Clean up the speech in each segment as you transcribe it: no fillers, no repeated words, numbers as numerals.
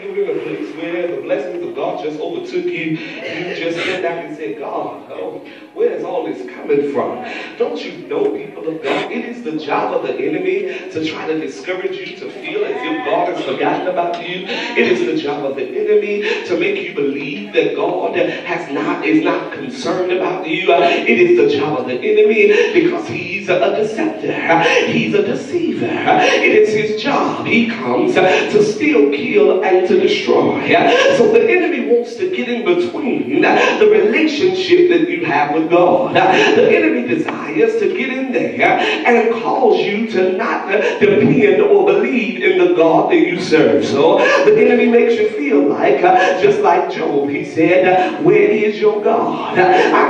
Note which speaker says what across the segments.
Speaker 1: You were in a place where the blessings of God just overtook you. You just sat back and said, God, oh, where is all this coming from? Don't you know, people of God, it is the job of the enemy to try to discourage you, to feel as if God has forgotten about you. It is the job of the enemy to make you believe that God is not concerned about you. It is the job of the enemy because he's a deceptor. He's a deceiver. It is his job. He comes to steal, kill, and to destroy. So the enemy wants to get in between the relationship that you have with God. The enemy desires to get in there and cause you to not depend or believe in the God that you serve. So the enemy makes you feel like, just like Job, he said, where is your God?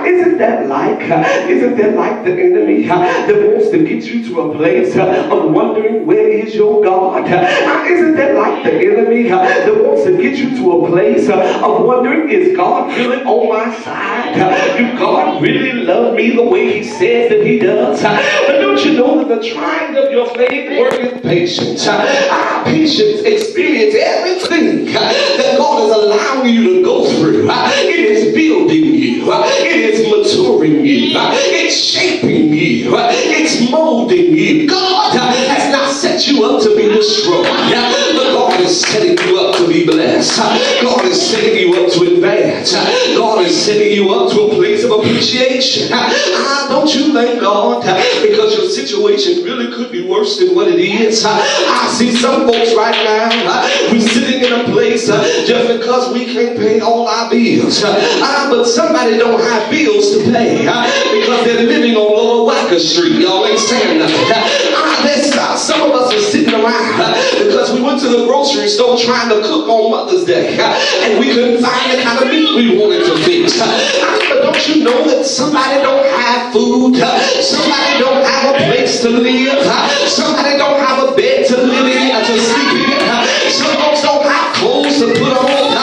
Speaker 1: Isn't that like the enemy that wants to get you to a place of wondering where is your God? Isn't that like the enemy that wants to get you to a place of wondering, is God really on my side? Do God really love me the way he says that he does? But don't you know that the trying of your faith worketh patience? Patience experience everything that God is allowing you to go through. It is building you. It is maturing you. It's shaping you. It's molding you. God has not set you up to be destroyed, but God is setting you up to be blessed. God is setting you up to advance. God is setting you up to a place of appreciation. Don't you thank God because your situation really could be worse than what it is. I see some folks right now, we're sitting in a place just because we can't pay all our bills. But somebody don't have bills to pay because they're living on Lower Wacker Street. Y'all ain't saying nothing. Some of us are sitting around because we went to the grocery store trying to cook on Mother's Day and we couldn't find the kind of meat we wanted to fix. But don't you know that somebody don't have food? Somebody don't have a place to live. Somebody don't have a bed to live in or to sleep in. Some folks don't have clothes to put on.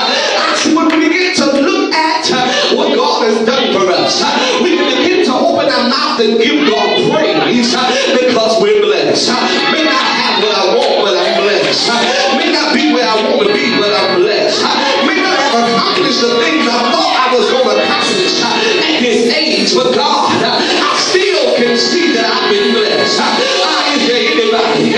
Speaker 1: When we begin to look at what God has done for us, we can begin to open our mouth and give God praise because we're blessed. May not have what I want, but I'm blessed. May not be where I want to be, but I'm blessed. May not have accomplished the things I thought I was going to accomplish at this age, but God, I still can see that I've been blessed. Is there anybody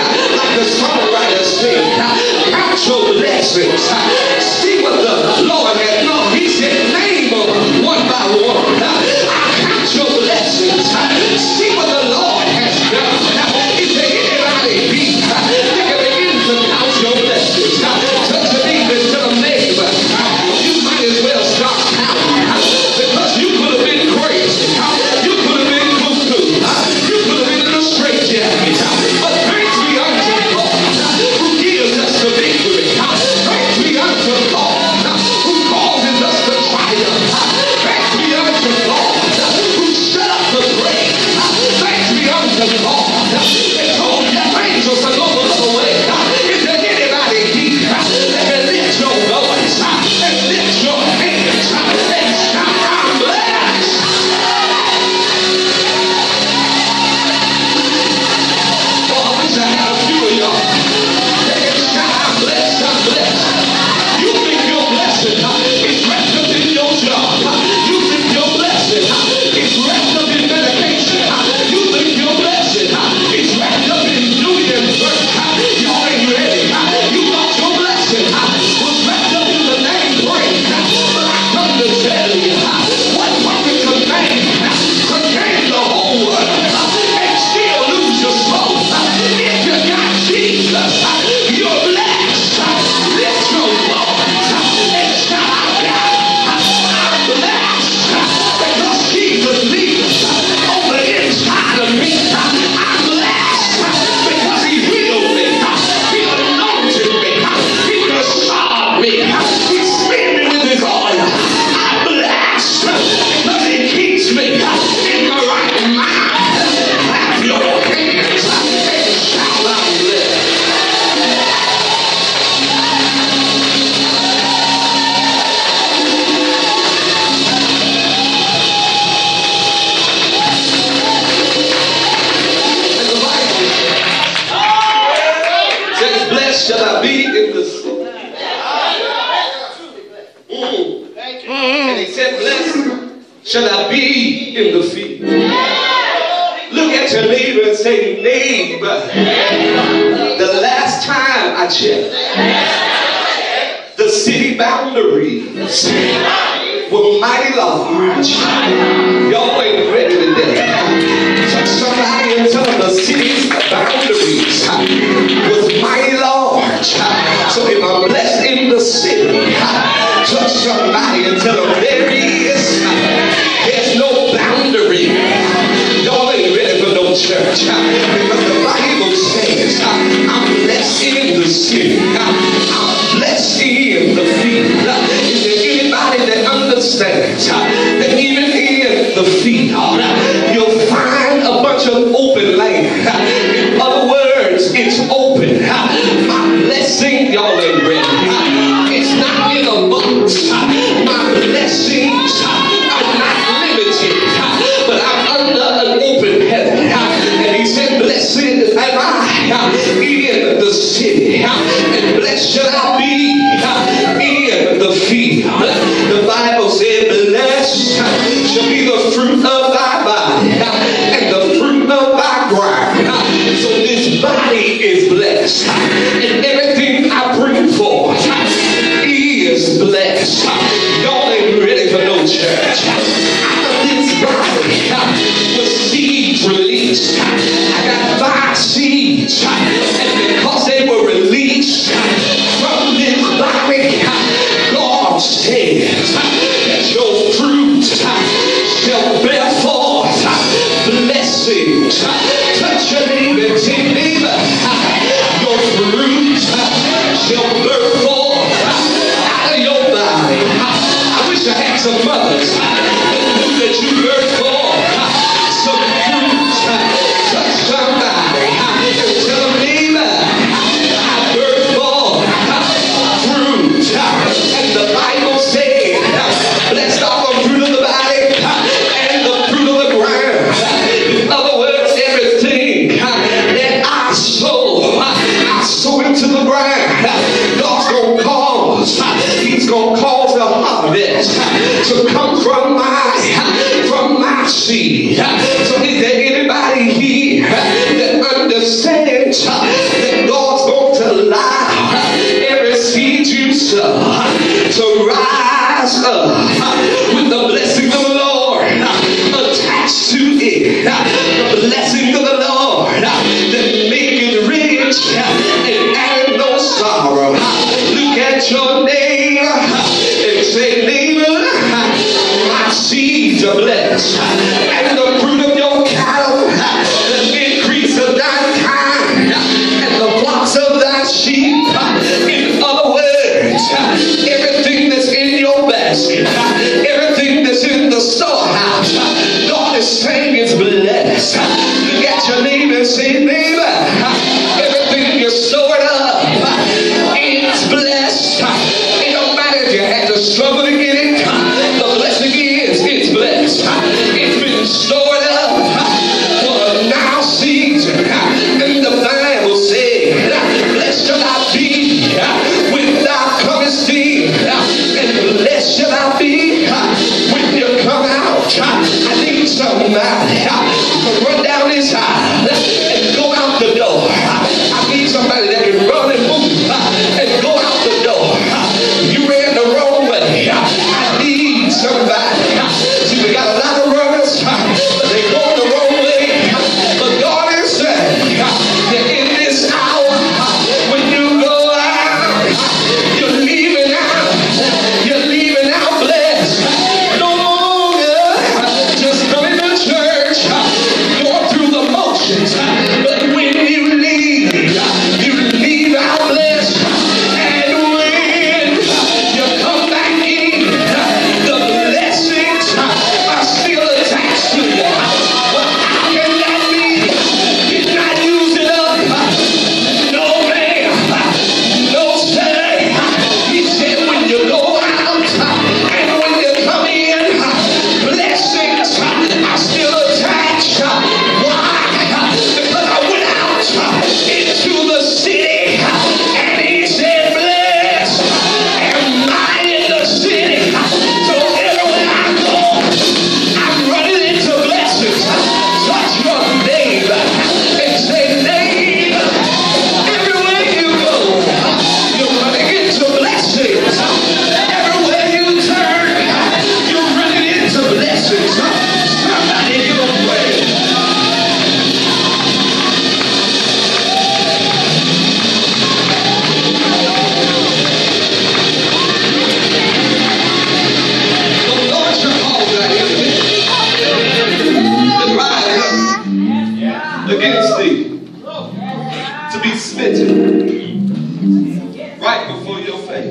Speaker 1: shall I be in the field. Look at your neighbor and say, neighbor, the last time I checked, the city boundaries were mighty large. Y'all ain't ready today. Touch somebody and tell them the city's boundaries was mighty large. So if I'm blessed in the city, touch somebody and tell them there is. There's no boundary. Y'all ain't ready for no church. Because the Bible says, I'm blessed in the city. I'm blessed in the field. Is there anybody that understands that even in the field, you'll find a bunch of open land? In other words, it's open. My blessing, y'all ain't ready. It's not in a box. My blessings are not limited, but I'm under an open heaven. And he said, blessed am I in the city, and blessed shall I be in the field. The Bible said, blessed shall be the fruit of thy body and the fruit of thy ground. So this body is blessed, and everything I bring forth is blessed. Y'all ain't ready for no church. Out of this body was seeds released. I got 5 seeds, and because they were released from this body, God says that your fruit shall bear forth blessings. Touch your neighbor and say, neighbor, your fruit shall bear forth out of your body. I wish I had some mothers that you birth forth some fruit. Touch somebody and tell them, neighbor, I birth forth fruit. And the Bible said, blessed are the fruit of the body and the fruit of the ground. In other words, everything that I sow into the ground. God's gonna cause, he's gonna cause the harvest to come from my seed. So is there anybody here that understands that God's going to allow every seed you sow to rise up with the blessing of the Lord attached to it? The blessing of the Lord that make it rich and add no sorrow. Look at your neighbor and say, neighbor, my seeds are blessed, and the fruit of your cattle, the increase of thy kind, and the flocks of thy sheep. In other words, everything that's in your basket, everything that's in the storehouse, God is saying it's blessed. Look at your neighbor and say, neighbor, everything you're stored up, it's blessed. It don't matter if you had to struggle to get it. The blessing is, it's blessed. It's been stored up for a now season. And the Bible said, blessed shall I be when thou comest in, and blessed shall I be when you come out. I need somebody to run down this aisle and go out the door. I need somebody that can run and move and go out the door. You ran the wrong way.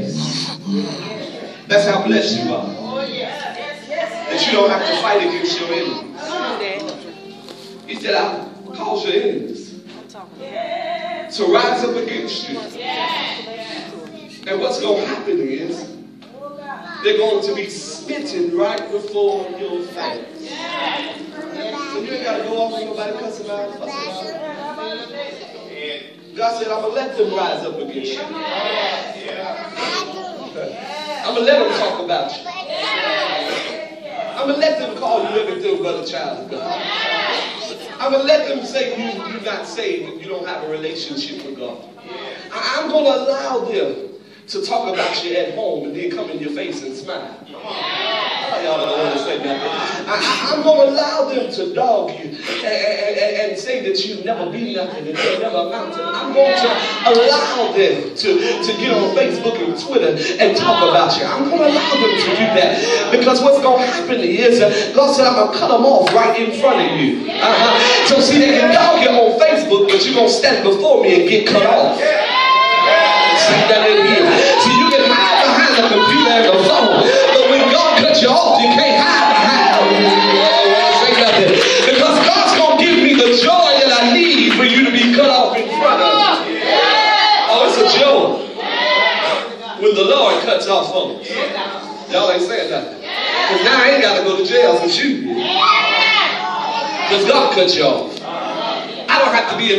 Speaker 1: face. That's how blessed you are. That you don't have to fight against your enemies. He said, I'll cause your enemies to rise up against you. And what's going to happen is they're going to be smitten right before your face. So you ain't got to go off and nobody cussing out, fussing out. God said, I'm going to let them rise up against you. I'm going to let them talk about you. I'm going to let them call you everything but a child of God. I'm going to let them say you're not saved and you don't have a relationship with God. I'm going to allow them to talk about you at home and then come in your face and smile. Y'all don't want to say that. I'm going to allow them to dog you and say that you'll never be nothing and you'll never amount to. I'm going to allow them to get on Facebook and Twitter and talk about you. I'm going to allow them to do that. Because what's going to happen is, God said, I'm going to cut them off right in front of you. So see, they can dog you on Facebook, but you're going to stand before me and get cut off. See that in here. See, you can hide behind the computer and the phone, but when God cuts you off, you can't hide behind it. Because God's going to give me the joy that I need for you to be cut off in front of me. Oh, it's a joy when the Lord cuts off folks. Y'all ain't saying nothing. Because now I ain't got to go to jail for shooting you. Because God cut you off. I don't have to be